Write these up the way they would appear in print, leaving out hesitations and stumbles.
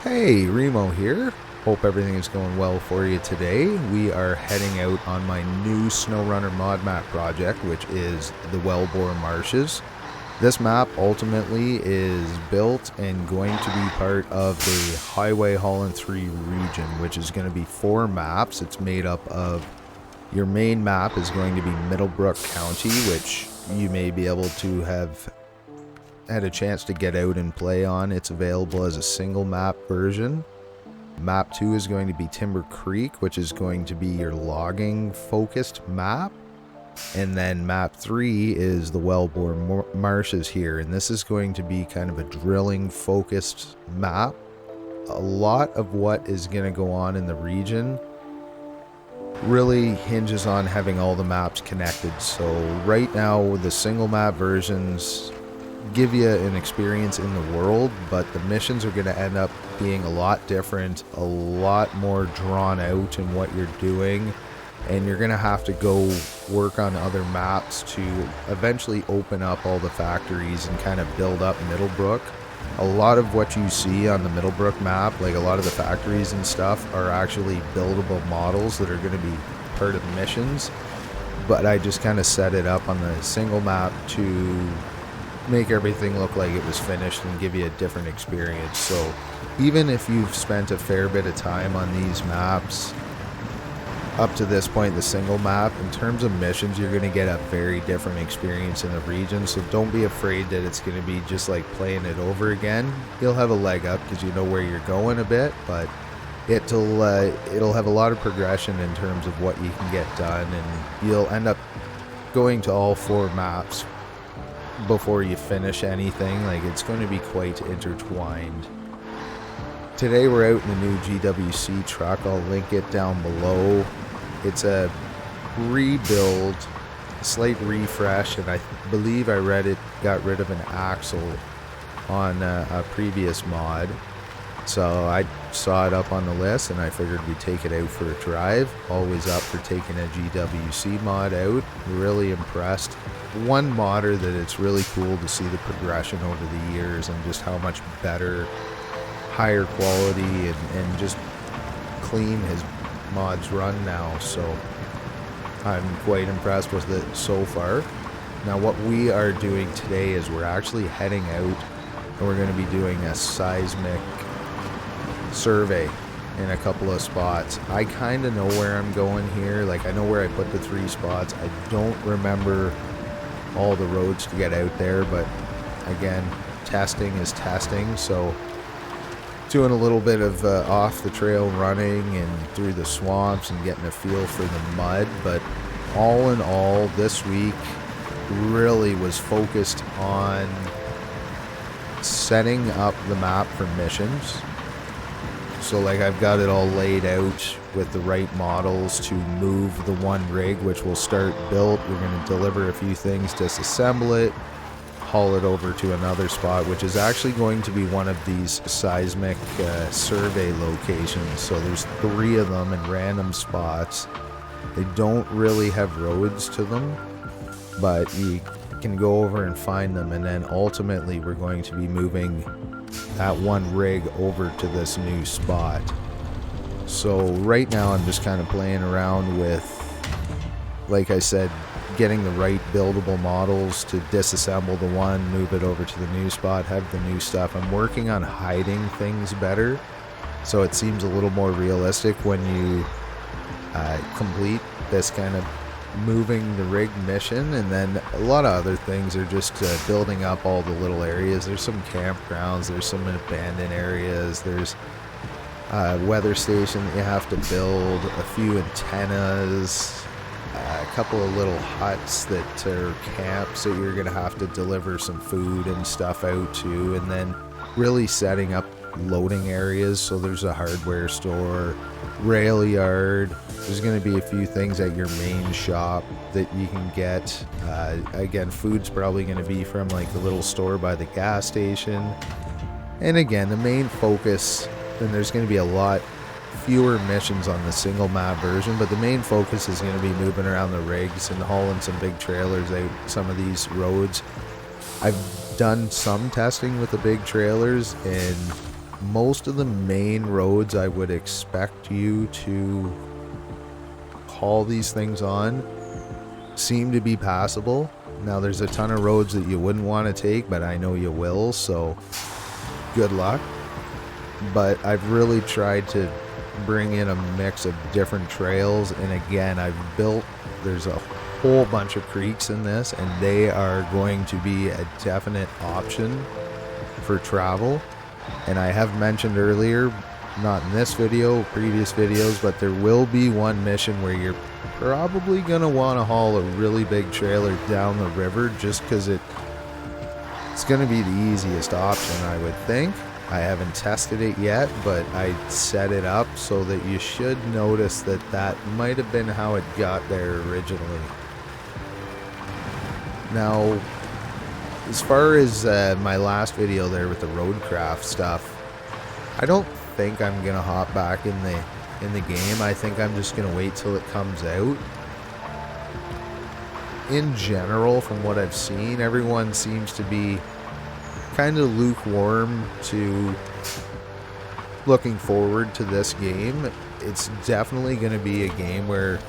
Hey, Remo here. Hope everything is going well for you today. We are heading out on my new Snowrunner mod map project, which is the Wellbore Marshes. This map ultimately is built and going to be part of the Highway Haulin 3 region, which is going to be 4 maps. It's made up of, your main map is going to be Middlebrook County, which you may be able to have had a chance to get out and play on. It's available as a single map version. Map 2 is going to be Timber Creek, which is going to be your logging focused map. And then map 3 is the Wellbore Marshes here, and this is going to be kind of a drilling focused map. A lot of what is going to go on in the region really hinges on having all the maps connected. So right now the single map versions give you an experience in the world, but the missions are going to end up being a lot different, a lot more drawn out in what you're doing, and you're going to have to go work on other maps to eventually open up all the factories and kind of build up Middlebrook. A lot of what you see on the Middlebrook map, like a lot of the factories and stuff, are actually buildable models that are going to be part of missions, but I just kind of set it up on the single map to make everything look like it was finished and give you a different experience. So even if you've spent a fair bit of time on these maps up to this point, the single map, in terms of missions, you're going to get a very different experience in the region. So don't be afraid that it's going to be just like playing it over again. You'll have a leg up because you know where you're going a bit, but it'll have a lot of progression in terms of what you can get done, and you'll end up going to all 4 maps before you finish anything. Like, it's going to be quite intertwined. Today we're out in the new GWC truck. I'll link it down below. It's a rebuild, slight refresh, and I believe I read it got rid of an axle on a previous mod. So I saw it up on the list and I figured we'd take it out for a drive. Always up for taking a GWC mod out. Really impressed. One modder that it's really cool to see the progression over the years and just how much better, higher quality and just clean his mods run now. So I'm quite impressed with it so far. Now what we are doing today is we're actually heading out and we're going to be doing a seismic survey in a couple of spots. I kind of know where I'm going here. Like, I know where I put the 3 spots. I don't remember all the roads to get out there, but again, testing is testing. So doing a little bit of off the trail running and through the swamps and getting a feel for the mud. But all in all, this week really was focused on setting up the map for missions. So like, I've got it all laid out with the right models to move the one rig, which will start built. We're going to deliver a few things, disassemble it, haul it over to another spot, which is actually going to be one of these seismic survey locations. So there's 3 of them in random spots. They don't really have roads to them, but you can go over and find them, and then ultimately we're going to be moving that one rig over to this new spot. So right now I'm just kind of playing around with, like I said, getting the right buildable models to disassemble the one, move it over to the new spot, have the new stuff. I'm working on hiding things better, so it seems a little more realistic when you complete this kind of moving the rig mission. And then a lot of other things are just building up all the little areas. There's some campgrounds, there's some abandoned areas, there's a weather station that you have to build, a few antennas, a couple of little huts that are camps that you're gonna have to deliver some food and stuff out to, and then really setting up loading areas. So there's a hardware store, rail yard. There's going to be a few things at your main shop that you can get. Again, food's probably going to be from like the little store by the gas station. And again, the main focus, and there's going to be a lot fewer missions on the single map version, but the main focus is going to be moving around the rigs and hauling some big trailers out some of these roads. I've done some testing with the big trailers, and most of the main roads I would expect you to haul these things on seem to be passable. Now there's a ton of roads that you wouldn't want to take, but I know you will, so good luck. But I've really tried to bring in a mix of different trails, and again, there's a whole bunch of creeks in this, and they are going to be a definite option for travel. And I have mentioned earlier, not in this video, previous videos, but there will be one mission where you're probably going to want to haul a really big trailer down the river, just because it's going to be the easiest option, I would think. I haven't tested it yet, but I set it up so that you should notice that that might have been how it got there originally. Now, as far as my last video there with the Roadcraft stuff, I don't think I'm gonna hop back in the game. I think I'm just gonna wait till it comes out. In general, from what I've seen, everyone seems to be kind of lukewarm to looking forward to this game. It's definitely going to be a game where,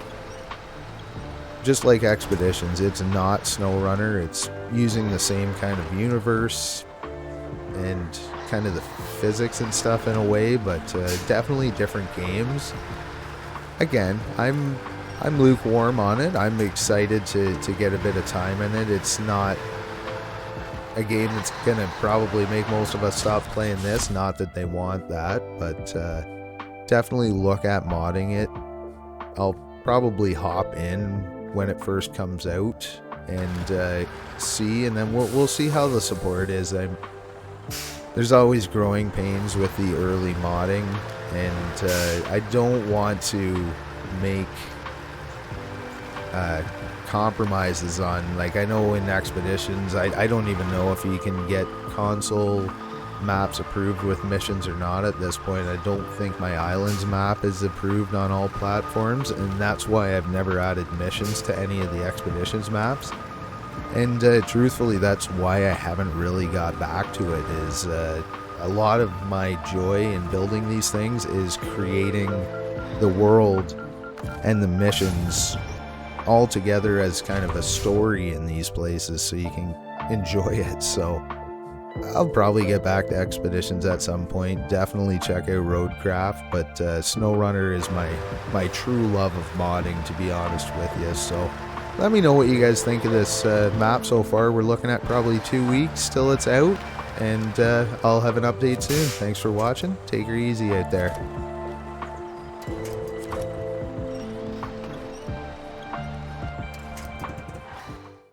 just like Expeditions, it's not Snowrunner. It's using the same kind of universe and kind of the physics and stuff in a way, but definitely different games. Again, I'm lukewarm on it. I'm excited to get a bit of time in it. It's not a game that's gonna probably make most of us stop playing this, not that they want that, but definitely look at modding it. I'll probably hop in when it first comes out and see, and then we'll see how the support is. There's always growing pains with the early modding, and I don't want to make compromises on, like, I know in Expeditions, I don't even know if you can get console maps approved with missions or not at this point. I don't think my Islands map is approved on all platforms, and that's why I've never added missions to any of the Expeditions maps. And truthfully, that's why I haven't really got back to it, is a lot of my joy in building these things is creating the world and the missions all together as kind of a story in these places so you can enjoy it. So I'll probably get back to Expeditions at some point. Definitely check out Roadcraft, but Snowrunner is my true love of modding, to be honest with you. So let me know what you guys think of this map so far. We're looking at probably 2 weeks till it's out, and I'll have an update soon. Thanks for watching. Take her easy out there.